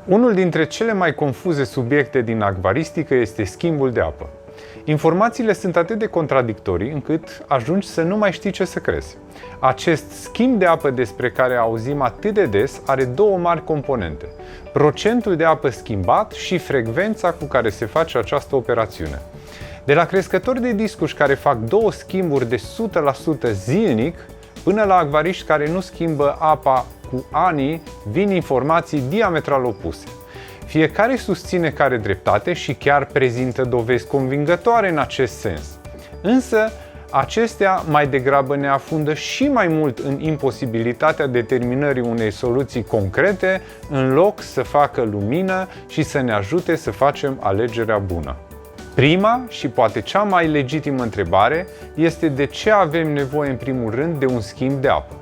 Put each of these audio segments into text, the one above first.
Unul dintre cele mai confuze subiecte din acvaristică este schimbul de apă. Informațiile sunt atât de contradictorii încât ajungi să nu mai știi ce să crezi. Acest schimb de apă despre care auzim atât de des are două mari componente: procentul de apă schimbat și frecvența cu care se face această operațiune. De la crescători de discuși care fac două schimburi de 100% zilnic, până la acvariști care nu schimbă apa cu ani, vin informații diametral opuse. Fiecare susține că are dreptate și chiar prezintă dovezi convingătoare în acest sens. Însă, acestea mai degrabă ne afundă și mai mult în imposibilitatea determinării unei soluții concrete, în loc să facă lumină și să ne ajute să facem alegerea bună. Prima și poate cea mai legitimă întrebare este de ce avem nevoie în primul rând de un schimb de apă.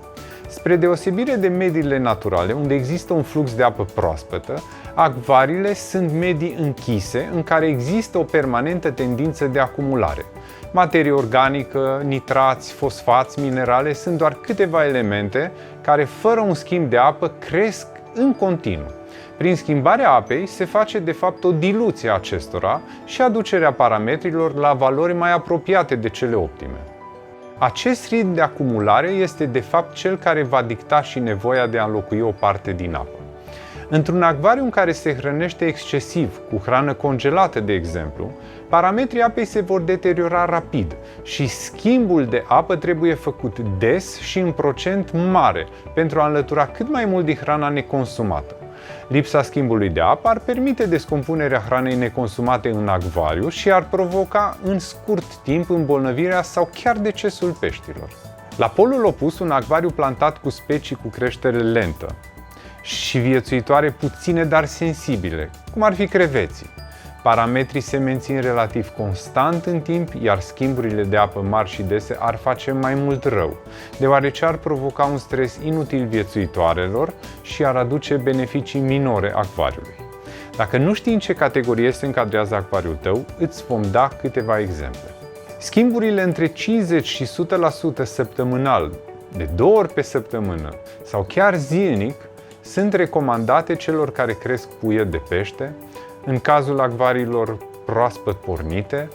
Spre deosebire de mediile naturale, unde există un flux de apă proaspătă, acvariile sunt medii închise în care există o permanentă tendință de acumulare. Materie organică, nitrați, fosfați, minerale sunt doar câteva elemente care, fără un schimb de apă, cresc în continuu. Prin schimbarea apei se face de fapt o diluție a acestora și aducerea parametrilor la valori mai apropiate de cele optime. Acest ritm de acumulare este de fapt cel care va dicta și nevoia de a înlocui o parte din apă. Într-un acvariu în care se hrănește excesiv, cu hrană congelată de exemplu, parametrii apei se vor deteriora rapid și schimbul de apă trebuie făcut des și în procent mare pentru a înlătura cât mai mult din hrana neconsumată. Lipsa schimbului de apă ar permite descompunerea hranei neconsumate în acvariu și ar provoca în scurt timp îmbolnăvirea sau chiar decesul peștilor. La polul opus, un acvariu plantat cu specii cu creștere lentă și viețuitoare puține, dar sensibile, cum ar fi creveții. Parametrii se mențin relativ constant în timp, iar schimburile de apă mari și dese ar face mai mult rău, deoarece ar provoca un stres inutil viețuitoarelor și ar aduce beneficii minore acvariului. Dacă nu știi în ce categorie se încadrează acvariul tău, îți vom da câteva exemple. Schimburile între 50 și 100% săptămânal, de 2 ori pe săptămână sau chiar zilnic, sunt recomandate celor care cresc puieri de pește, în cazul acvariilor proaspăt pornite,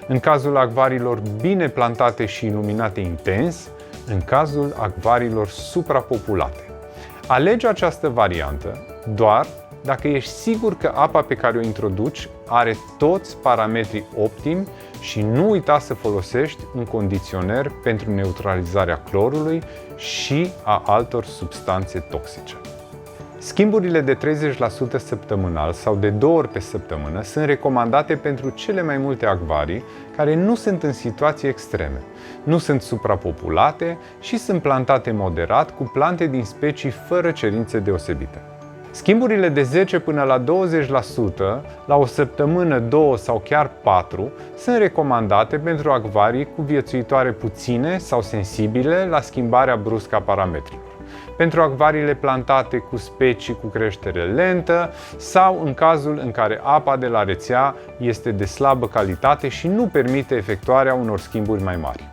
în cazul acvariilor bine plantate și iluminate intens, în cazul acvariilor suprapopulate. Alege această variantă doar dacă ești sigur că apa pe care o introduci are toți parametrii optimi și nu uita să folosești un condiționer pentru neutralizarea clorului și a altor substanțe toxice. Schimburile de 30% săptămânal sau de 2 ori pe săptămână sunt recomandate pentru cele mai multe acvarii care nu sunt în situații extreme, nu sunt suprapopulate și sunt plantate moderat cu plante din specii fără cerințe deosebite. Schimburile de 10 până la 20% la o săptămână, 2 sau chiar 4 sunt recomandate pentru acvarii cu viețuitoare puține sau sensibile la schimbarea bruscă a parametrilor, pentru acvariile plantate cu specii cu creștere lentă sau în cazul în care apa de la rețea este de slabă calitate și nu permite efectuarea unor schimburi mai mari.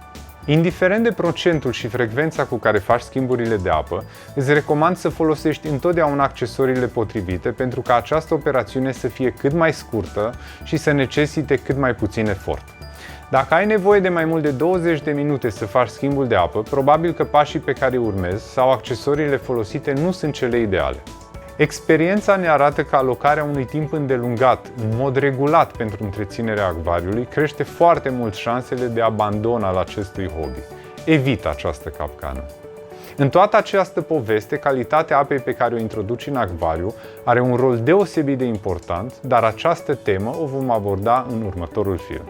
Indiferent de procentul și frecvența cu care faci schimburile de apă, îți recomand să folosești întotdeauna accesoriile potrivite pentru ca această operațiune să fie cât mai scurtă și să necesite cât mai puțin efort. Dacă ai nevoie de mai mult de 20 de minute să faci schimbul de apă, probabil că pașii pe care îi urmezi sau accesoriile folosite nu sunt cele ideale. Experiența ne arată că alocarea unui timp îndelungat, în mod regulat pentru întreținerea acvariului, crește foarte mult șansele de abandon al acestui hobby. Evită această capcană. În toată această poveste, calitatea apei pe care o introduci în acvariu are un rol deosebit de important, dar această temă o vom aborda în următorul film.